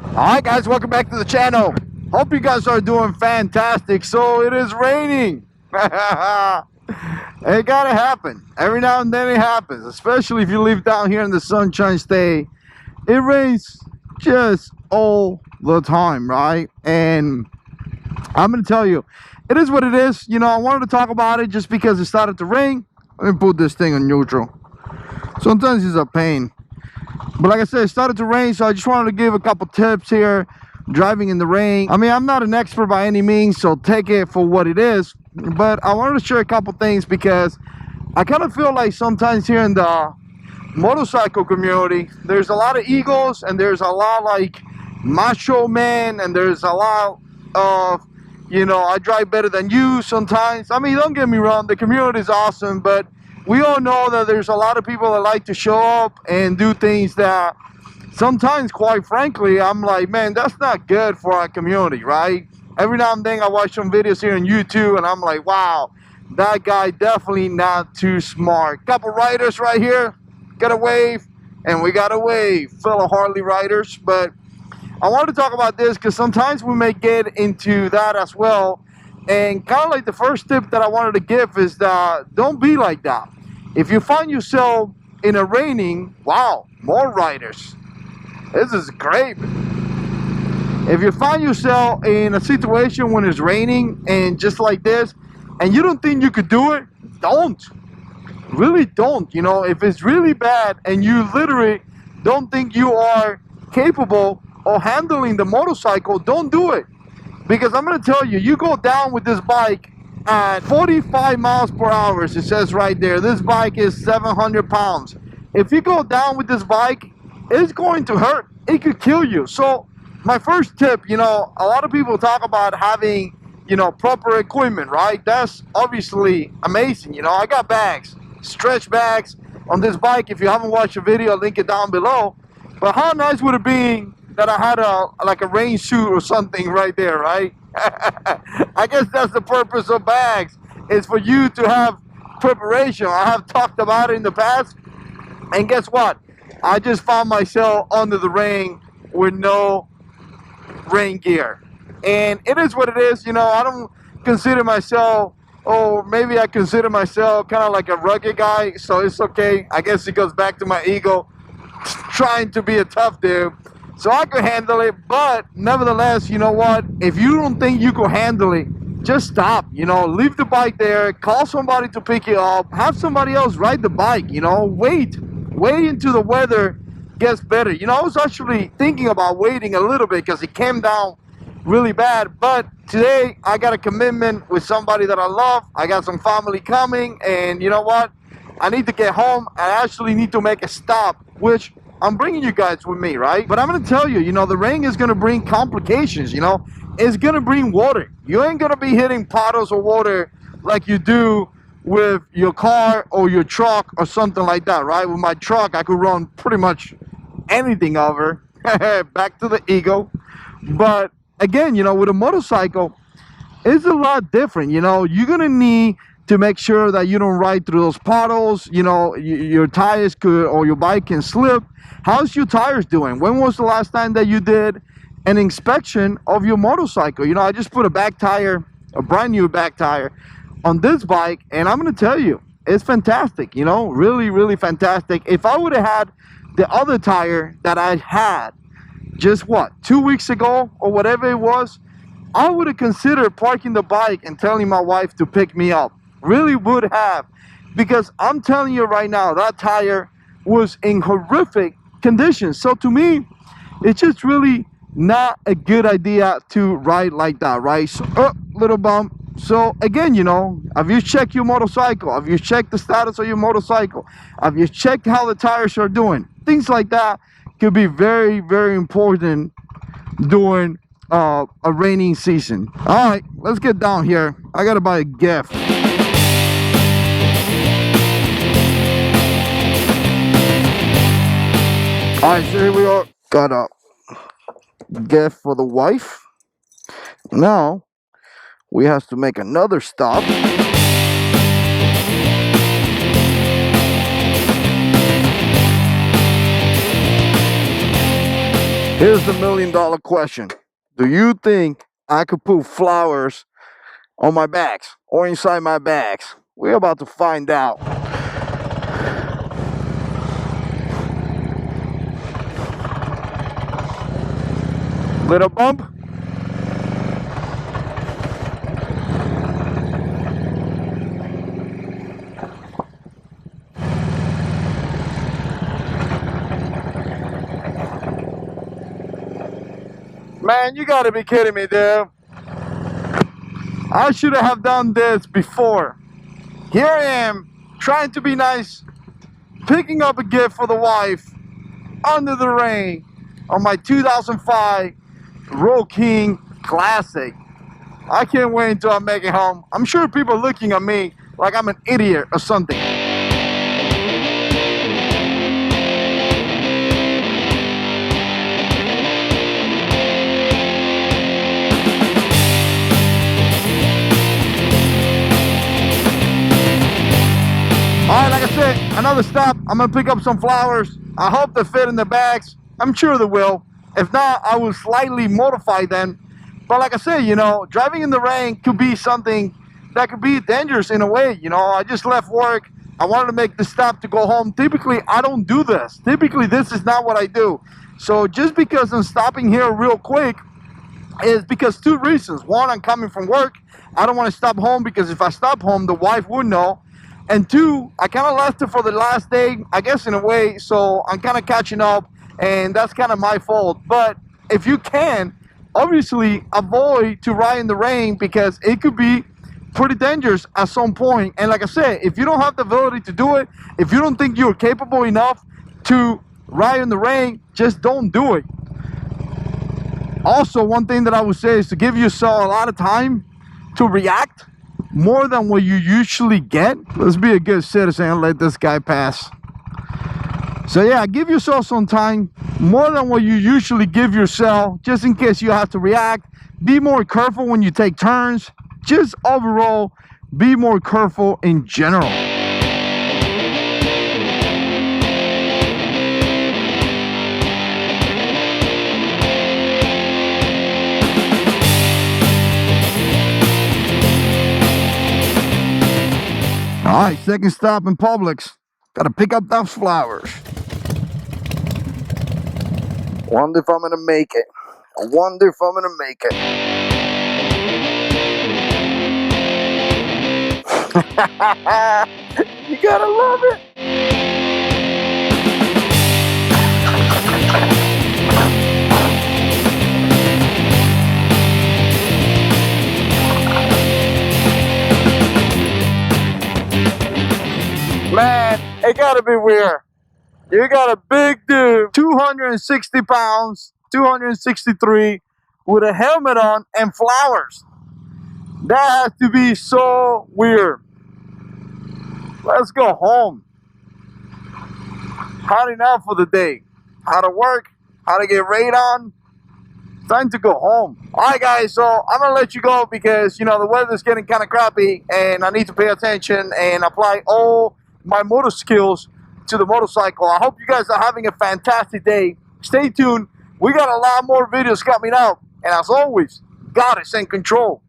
Alright guys, welcome back to the channel. Hope you guys are doing fantastic. So it is raining. It gotta happen. Every now and then it happens. Especially if you live down here in the Sunshine State. It rains just all the time, right? And I'm gonna tell you, it is what it is. You know, I wanted to talk about it just because it started to rain. Let me put this thing on neutral. Sometimes it's a pain. But like I said, it started to rain, so I just wanted to give a couple tips here driving in the rain. I mean, I'm not an expert by any means, so take it for what it is. But I wanted to share a couple things because I kind of feel like sometimes here in the motorcycle community, there's a lot of egos and there's a lot like macho men, and there's a lot of, you know, I drive better than you sometimes. I mean, don't get me wrong, the community is awesome, but we all know that there's a lot of people that like to show up and do things that sometimes, quite frankly, I'm like, man, that's not good for our community, right? Every now and then I watch some videos here on YouTube and I'm like, wow, that guy definitely not too smart. Couple riders right here, got a wave, and we got a wave, fellow Harley riders. But I wanted to talk about this because sometimes we may get into that as well. And kind of like the first tip that I wanted to give is that don't be like that. If you find yourself in a raining, wow, more riders. This is great. If you find yourself in a situation when it's raining and just like this, and you don't think you could do it, don't. Really don't. You know, if it's really bad and you literally don't think you are capable of handling the motorcycle, don't do it. Because I'm going to tell you, you go down with this bike at 45 miles per hour, it says right there. This bike is 700 pounds. If you go down with this bike, it's going to hurt. It could kill you. So my first tip, you know, a lot of people talk about having, you know, proper equipment, right? That's obviously amazing. You know, I got bags, stretch bags on this bike. If you haven't watched the video, I'll link it down below. But how nice would it be that I had like a rain suit or something right there, right? I guess that's the purpose of bags, is for you to have preparation. I have talked about it in the past, and guess what? I just found myself under the rain with no rain gear, and it is what it is. You know, I don't consider myself, or maybe I consider myself kind of like a rugged guy, so it's okay. I guess it goes back to my ego trying to be a tough dude, so I could handle it. But nevertheless, you know what, if you don't think you could handle it, just stop. You know, leave the bike there, call somebody to pick you up, have somebody else ride the bike. You know, wait until the weather gets better. You know, I was actually thinking about waiting a little bit because it came down really bad, but today I got a commitment with somebody that I love. I got some family coming, and you know what, I need to get home. I actually need to make a stop, which I'm bringing you guys with me, right? But I'm gonna tell you, you know, the rain is gonna bring complications. You know, it's gonna bring water. You ain't gonna be hitting puddles of water like you do with your car or your truck or something like that, right? With my truck, I could run pretty much anything over. Back to the ego. But again, you know, with a motorcycle, it's a lot different. You know, you're gonna need to make sure that you don't ride through those puddles. You know, your tires could, or your bike can slip. How's your tires doing? When was the last time that you did an inspection of your motorcycle? You know, I just put a back tire, a brand new back tire on this bike, and I'm gonna tell you, it's fantastic. You know, really, really fantastic. If I would have had the other tire that I had just 2 weeks ago or whatever it was, I would have considered parking the bike and telling my wife to pick me up. Really would have, because I'm telling you right now, that tire was in horrific condition. So to me, it's just really not a good idea to ride like that, right? So, little bump. So again, you know, have you checked your motorcycle? Have you checked the status of your motorcycle? Have you checked how the tires are doing? Things like that could be very, very important during a raining season. All right, let's get down here. I gotta buy a gift. All right, so here we are. Got a gift for the wife. Now we have to make another stop. Here's the $1,000,000 question. Do you think I could put flowers on my bags or inside my bags? We're about to find out. Little bump. Man, you gotta be kidding me, dude. I should have done this before. Here I am, trying to be nice, picking up a gift for the wife under the rain on my 2005 Road King Classic. I can't wait until I make it home. I'm sure people are looking at me like I'm an idiot or something. Alright, like I said, another stop. I'm gonna pick up some flowers. I hope they fit in the bags. I'm sure they will. If not, I will slightly modify them. But like I said, you know, driving in the rain could be something that could be dangerous in a way. You know, I just left work. I wanted to make the stop to go home. Typically, I don't do this. Typically, this is not what I do. So just because I'm stopping here real quick is because two reasons. One, I'm coming from work. I don't want to stop home because if I stop home, the wife would know. And two, I kind of left it for the last day, I guess, in a way, so I'm kind of catching up, and that's kind of my fault. But if you can, obviously avoid to ride in the rain because it could be pretty dangerous at some point. And like I said, if you don't have the ability to do it, if you don't think you're capable enough to ride in the rain, just don't do it. Also, one thing that I would say is to give yourself a lot of time to react more than what you usually get. Let's be a good citizen and let this guy pass. So yeah, give yourself some time, more than what you usually give yourself, just in case you have to react. Be more careful when you take turns. Just overall, be more careful in general. Alright, second stop in Publix. Gotta pick up those flowers. Wonder if I'm gonna make it. I wonder if I'm gonna make it. You gotta love it. Man, it gotta be weird. You got a big dude, 260 pounds, 263, with a helmet on and flowers. That has to be so weird. Let's go home. Had enough for the day. How to work, how to get raid on. Time to go home. Alright guys, so I'm gonna let you go because you know the weather's getting kind of crappy and I need to pay attention and apply all my motor skills to the motorcycle. I hope you guys are having a fantastic day. Stay tuned. We got a lot more videos coming out. And as always, God is in control.